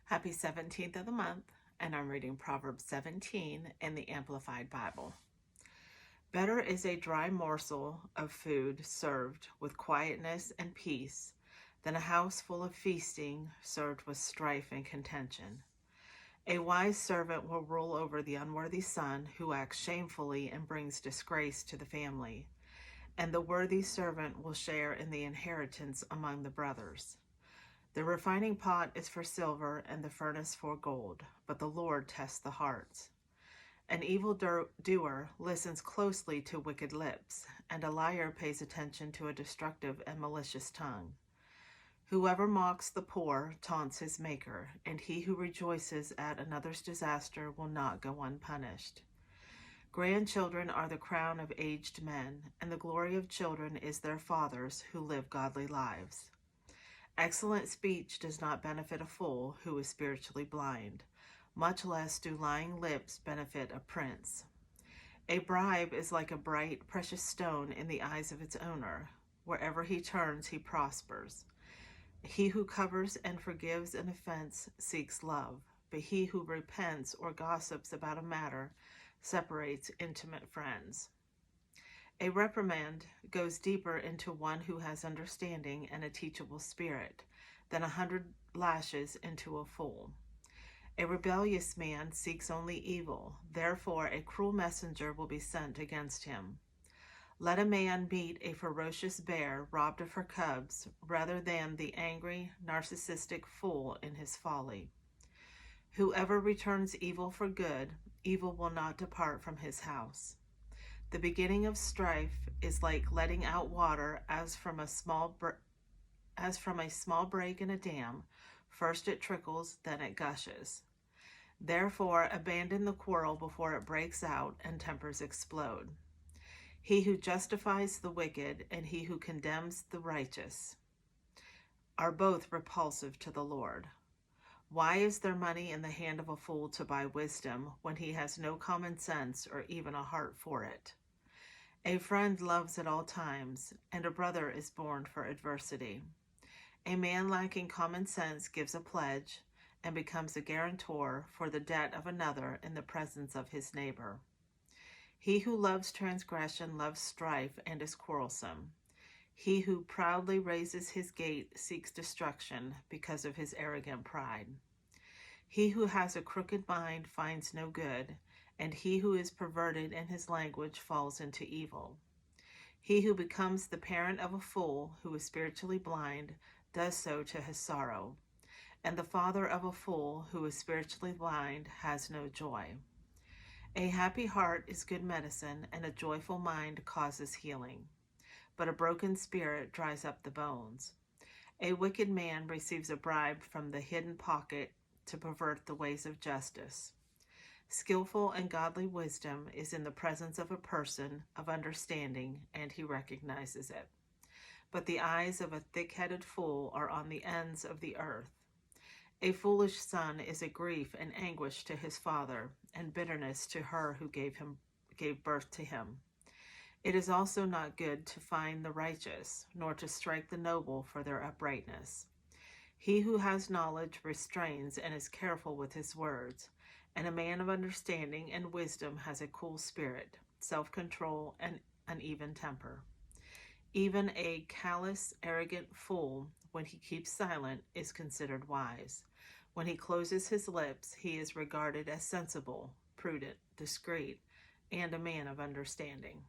Happy 17th of the month, and I'm reading Proverbs 17 in the Amplified Bible. Better is a dry morsel of food served with quietness and peace than a house full of feasting served with strife and contention. A wise servant will rule over the unworthy son who acts shamefully and brings disgrace to the family, and the worthy servant will share in the inheritance among the brothers. The refining pot is for silver and the furnace for gold, but the Lord tests the hearts. An evil doer listens closely to wicked lips, and a liar pays attention to a destructive and malicious tongue. Whoever mocks the poor taunts his maker, and he who rejoices at another's disaster will not go unpunished. Grandchildren are the crown of aged men, and the glory of children is their fathers who live godly lives. Excellent speech does not benefit a fool who is spiritually blind, much less do lying lips benefit a prince. A bribe is like a bright, precious stone in the eyes of its owner. Wherever he turns, he prospers. He who covers and forgives an offense seeks love, but he who repents or gossips about a matter separates intimate friends. A reprimand goes deeper into one who has understanding and a teachable spirit than 100 lashes into a fool. A rebellious man seeks only evil, therefore a cruel messenger will be sent against him. Let a man meet a ferocious bear robbed of her cubs rather than the angry, narcissistic fool in his folly. Whoever returns evil for good, evil will not depart from his house. The beginning of strife is like letting out water as from a small break in a dam. First it trickles, then it gushes. Therefore, abandon the quarrel before it breaks out and tempers explode. He who justifies the wicked and he who condemns the righteous are both repulsive to the Lord. Why is there money in the hand of a fool to buy wisdom when he has no common sense or even a heart for it? A friend loves at all times, and a brother is born for adversity. A man lacking common sense gives a pledge and becomes a guarantor for the debt of another in the presence of his neighbor. He who loves transgression loves strife and is quarrelsome. He who proudly raises his gate seeks destruction because of his arrogant pride. He who has a crooked mind finds no good, and he who is perverted in his language falls into evil. He who becomes the parent of a fool who is spiritually blind does so to his sorrow, and the father of a fool who is spiritually blind has no joy. A happy heart is good medicine, and a joyful mind causes healing, but a broken spirit dries up the bones. A wicked man receives a bribe from the hidden pocket to pervert the ways of justice. Skillful and godly wisdom is in the presence of a person of understanding, and he recognizes it. But the eyes of a thick-headed fool are on the ends of the earth. A foolish son is a grief and anguish to his father, and bitterness to her who gave birth to him. It is also not good to find the righteous, nor to strike the noble for their uprightness. He who has knowledge restrains and is careful with his words, and a man of understanding and wisdom has a cool spirit, self-control, and an even temper. Even a callous, arrogant fool, when he keeps silent, is considered wise. When he closes his lips, he is regarded as sensible, prudent, discreet, and a man of understanding.